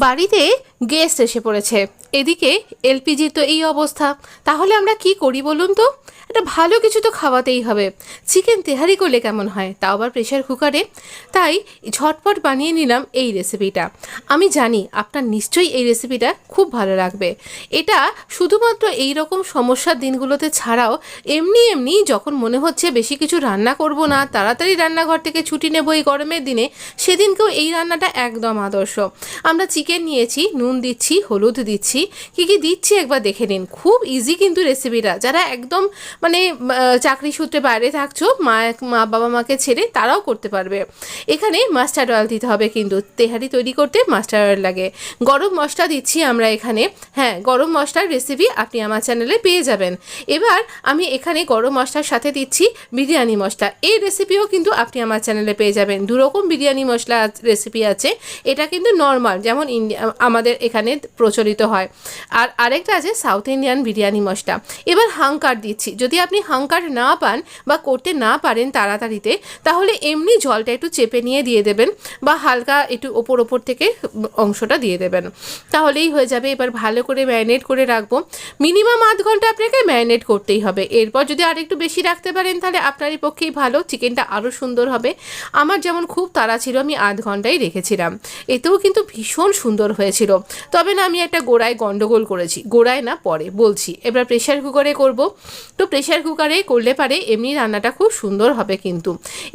বাড়িতে গেস্ট এসে পড়েছে, এদিকে এলপিজির তো এই অবস্থা। তাহলে আমরা কি করি বলুন তো? একটা ভালো কিছু তো খাওয়াতেই হবে। চিকেন তেহারি করলে কেমন হয়, তাও আবার প্রেশার কুকারে। তাই ঝটপট বানিয়ে নিলাম এই রেসিপিটা। আমি জানি আপনার নিশ্চয়ই এই রেসিপিটা খুব ভালো লাগবে। এটা শুধুমাত্র এই রকম সমস্যার দিনগুলোতে ছাড়াও এমনি এমনি যখন মনে হচ্ছে বেশি কিছু রান্না করব না, তাড়াতাড়ি রান্নাঘর থেকে ছুটি নেব এই গরমের দিনে, সেদিনকেও এই রান্নাটা একদম আদর্শ। আমরা চিকেন নিয়েছি, নুন দিচ্ছি, হলুদ দিচ্ছি, কী কী দিচ্ছি একবার দেখে নিন। খুব ইজি কিন্তু রেসিপিটা। যারা একদম মানে চাকরি সূত্রে বাইরে থাকছো, বাবা মাকে ছেড়ে, তারাও করতে পারবে। এখানে মাস্টার্ড অয়েল দিতে হবে, কিন্তু তেহারি তৈরি করতে মাস্টার্ড অয়েল লাগে। গরম মশলা দিচ্ছি আমরা এখানে। হ্যাঁ, গরম মশলার রেসিপি আপনি আমার চ্যানেলে পেয়ে যাবেন। এবার আমি এখানে গরম মশলার সাথে দিচ্ছি বিরিয়ানি মশলা। এই রেসিপিও কিন্তু আপনি আমার চ্যানেলে পেয়ে যাবেন। দুরকম বিরিয়ানি মশলা রেসিপি আছে। এটা কিন্তু নর্মাল, যেমন আমাদের এখানে প্রচলিত হয়, আর আরেকটা আছে সাউথ ইন্ডিয়ান বিরিয়ানি মশলা। এবার হাঙ্কার দিচ্ছি। যদি আপনি হাঙ্কার না পান বা করতে না পারেন তাড়াতাড়িতে, তাহলে এমনি জলটা একটু চেপে নিয়ে দিয়ে দেবেন, বা হালকা একটু ওপর থেকে অংশটা দিয়ে দেবেন, তাহলেই হয়ে যাবে। এবার ভালো করে ম্যারিনেট করে রাখবো। মিনিমাম আধ ঘন্টা আপনাকে ম্যারিনেট করতেই হবে। এরপর যদি আর একটু বেশি রাখতে পারেন তাহলে আপনারই পক্ষেই ভালো, চিকেনটা আরও সুন্দর হবে। আমার যেমন খুব তাড়া ছিল, আমি আধ ঘন্টাই রেখেছিলাম, এতেও কিন্তু ভীষণ সুন্দর হয়েছিল। তবে না, আমি একটা গোড়ায় গন্ডগোল করেছি, গোড়ায় না পরে বলছি। এবার প্রেশার কুকারে করব, তো প্রেশার কুকারে করলে পারে এমনি রান্নাটা খুব সুন্দর হবে কিন্তু।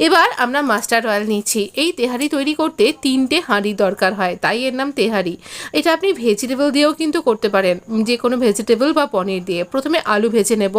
এবার আমরা মাস্টার্ড অয়েল নিচ্ছি। এই তেহারি তৈরি করতে 3টে হাঁড়ি দরকার হয়, তাই এর নাম তেহারি। এটা আপনি ভেজিটেবল দিয়েও কিন্তু করতে পারেন, যে কোনো ভেজিটেবল বা পনির দিয়ে। প্রথমে আলু ভেজে নেব।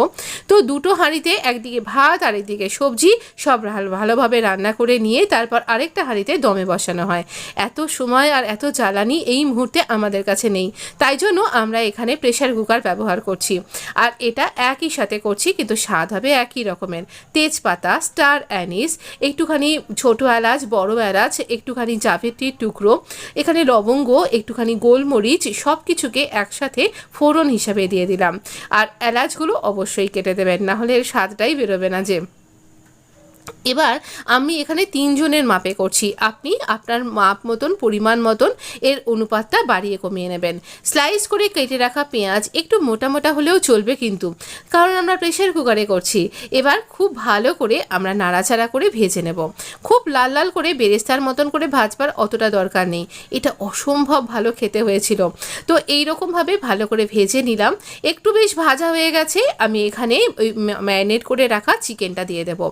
তো দুটো হাঁড়িতে একদিকে ভাত আর একদিকে সবজি সব ভালোভাবে রান্না করে নিয়ে তারপর আরেকটা হাঁড়িতে দমে বসানো হয়। এত সময় আর এত জ্বালানি এই মুহূর্তে আমাদের কাছে নেই, তাই জন্য আমরা এখানে প্রেশার কুকার ব্যবহার করছি। আর এটা একই সাথে করছি, কিন্তু স্বাদ হবে একই রকমের। তেজপাতা, স্টার অ্যানিস, একটুখানি ছোটো এলাচ, বড় এলাচ, একটুখানি জাবিত্রির টুকরো, এখানে লবঙ্গ, একটুখানি গোলমরিচ, সব কিছুকে একসাথে ফোড়ন হিসাবে দিয়ে দিলাম। আর এলাচগুলো অবশ্যই কেটে দেবেন, না হলে এর স্বাদটাই বেরোবে না যে। এবার আমি এখানে 3 জনের মাপে করছি, আপনি আপনার মাপ মতন, পরিমাণ মতন এর অনুপাতটা বাড়িয়ে কমিয়ে নেবেন। স্লাইস করে কেটে রাখা পেঁয়াজ একটু মোটা মোটা হলেও চলবে কিন্তু, কারণ আমরা প্রেশার কুকারে করছি। এবার খুব ভালো করে আমরা নাড়াচাড়া করে ভেজে নেব। খুব লাল লাল করে বেরেস্তার মতন করে ভাজবার অতটা দরকার নেই, এটা অসম্ভব ভালো খেতে হয়েছিল। তো এই রকমভাবে ভালো করে ভেজে নিলাম। একটু বেশ ভাজা হয়ে গেছে, আমি এখানে ওই ম্যারিনেট করে রাখা চিকেনটা দিয়ে দেবো।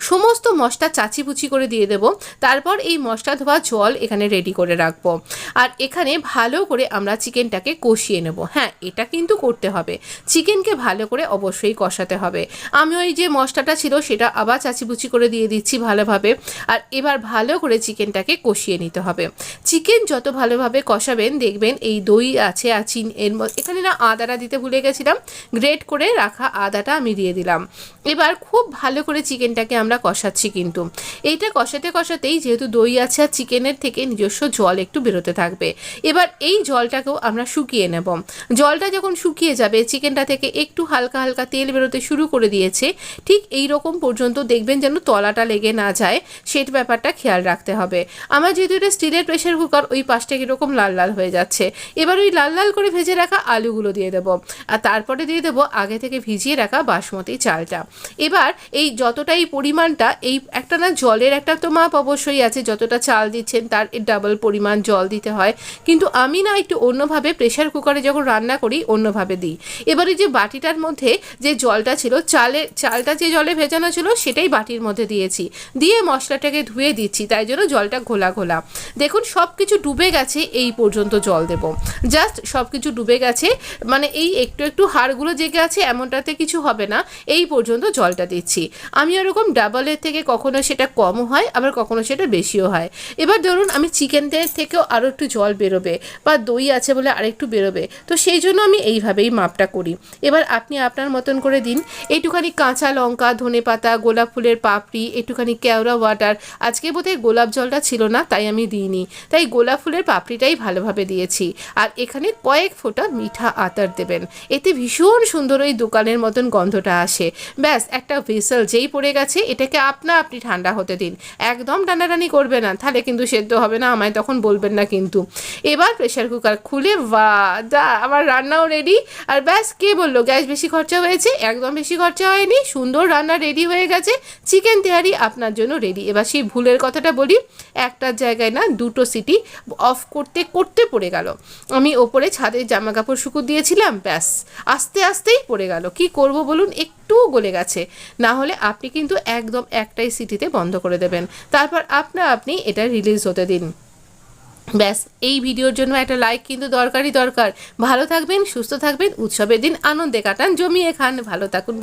সমস্ত মশলা চাচিপুচি করে দিয়ে দেব। তারপর এই মশলা ধোয়া জল এখানে রেডি করে রাখবো। আর এখানে ভালো করে আমরা চিকেনটাকে কষিয়ে নেব। হ্যাঁ, এটা কিন্তু করতে হবে, চিকেনকে ভালো করে অবশ্যই কষাতে হবে। আমি ওই যে মশলাটা ছিল সেটা আবার চাচিপুচি করে দিয়ে দিচ্ছি ভালোভাবে। আর এবার ভালো করে চিকেনটাকে কষিয়ে নিতে হবে। চিকেন যত ভালোভাবে কষাবেন, দেখবেন এই দই আছে আর এর এখানে না আদাটা দিতে ভুলে গেছিলাম, গ্রেট করে রাখা আদাটা আমি দিয়ে দিলাম। এবার খুব ভালো করে চিকেনটাকে আমরা কষাচ্ছি, কিন্তু এইটা কষাতে কষাতেই যেহেতু দই আছে আর চিকেনের থেকে নিজস্ব জল একটু বেরোতে থাকবে। এবার এই জলটাকেও আমরা শুকিয়ে নেব। জলটা যখন শুকিয়ে যাবে, চিকেনটা থেকে একটু হালকা হালকা তেল বেরোতে শুরু করে দিয়েছে, ঠিক এই রকম পর্যন্ত দেখবেন যেন তলাটা লেগে না যায়, সেই ব্যাপারটা খেয়াল রাখতে হবে। আমার যেহেতু এটা স্টিলের প্রেশার কুকার, ওই পাশটা কীরকম লাল লাল হয়ে যাচ্ছে। এবার ওই লাল লাল করে ভেজে রাখা আলুগুলো দিয়ে দেবো, আর তারপরে দিয়ে দেবো আগে থেকে ভিজিয়ে রাখা বাসমতি চালটা। এবার এই যতটাই পরিমাণটা, এই একটা না জলের একটা তো মাপ অবশ্যই আছে, যতটা চাল দিচ্ছেন তার ডাবল পরিমাণ জল দিতে হয়, কিন্তু আমি না একটু অন্যভাবে প্রেশার কুকারে যখন রান্না করি অন্যভাবে দিই। এবারে যে বাটিটার মধ্যে যে জলটা ছিল, চালটা যে জলে ভেজানো ছিল সেটাই বাটির মধ্যে দিয়েছি, দিয়ে মশলাটাকে ধুয়ে দিচ্ছি, তাই জন্য জলটা ঘোলা ঘোলা। দেখুন সব কিছু ডুবে গেছে, এই পর্যন্ত জল দেব, জাস্ট সব কিছু ডুবে গেছে, মানে এই একটু একটু হাড়গুলো জেগে আছে এমনটাতে কিছু হবে না, এই পর্যন্ত জলটা দিচ্ছি। আমি ওরকম ডাবলের থেকে কখনো সেটা কমও হয়, আবার কখনো সেটা বেশিও হয়। এবার ধরুন আমি চিকেনের থেকেও আরও একটু জল বেরোবে, বা দই আছে বলে আরেকটু বেরোবে, তো সেই জন্য আমি এইভাবেই মাপটা করি। এবার আপনি আপনার মতন করে দিন। একটুখানি কাঁচা লঙ্কা, ধনেপাতা, গোলাপ ফুলের পাপড়ি, একটুখানি কেওড়া ওয়াটার, আজকে বোধহয় গোলাপ জলটা ছিল না তাই আমি দিইনি, তাই গোলাপ ফুলের পাপড়িটাই ভালোভাবে দিয়েছি। আর এখানে কয়েক ফোঁটা মিঠা আতর দেবেন, এতে ভীষণ সুন্দর ওই দোকানের মতন গন্ধটা আসে। ব্যাস, একটা ভেসেল যেই পড়ে গেছে, এটাকে আপনা আপনি ঠান্ডা হতে দিন, একদম টানাটানি করবে না, তাহলে কিন্তু সেদ্ধ হবে না, আমায় তখন বলবেন না কিন্তু। এবার প্রেশার কুকার খুলে আমার রান্নাও রেডি। আর ব্যাস, কে বললো গ্যাস বেশি খরচা হয়েছে? একদম বেশি খরচা হয়নি, সুন্দর রান্না রেডি হয়ে গেছে, চিকেন তেহারি আপনার জন্য রেডি। এবার সেই ভুলের কথাটা বলি, একটার জায়গায় না 2টো সিটি অফ করতে করতে পড়ে গেল। আমি ওপরে ছাদে জামা কাপড় শুকুর দিয়েছিলাম, ব্যাস আস্তে আস্তেই পড়ে গেল। কি করব বলুন, একটুও গলে গেছে। না হলে আপনি কিন্তু একদম একটাই সিটিতে বন্ধ করে দেবেন, তারপর আপনি এটা রিলিজ হতে দিন। ব্যাস, এই ভিডিওর জন্য একটা লাইক কিন্তু দরকার। ভালো থাকবেন, সুস্থ থাকবেন, উৎসবের দিন আনন্দে কাটান, জমিয়ে খান, ভালো থাকুন।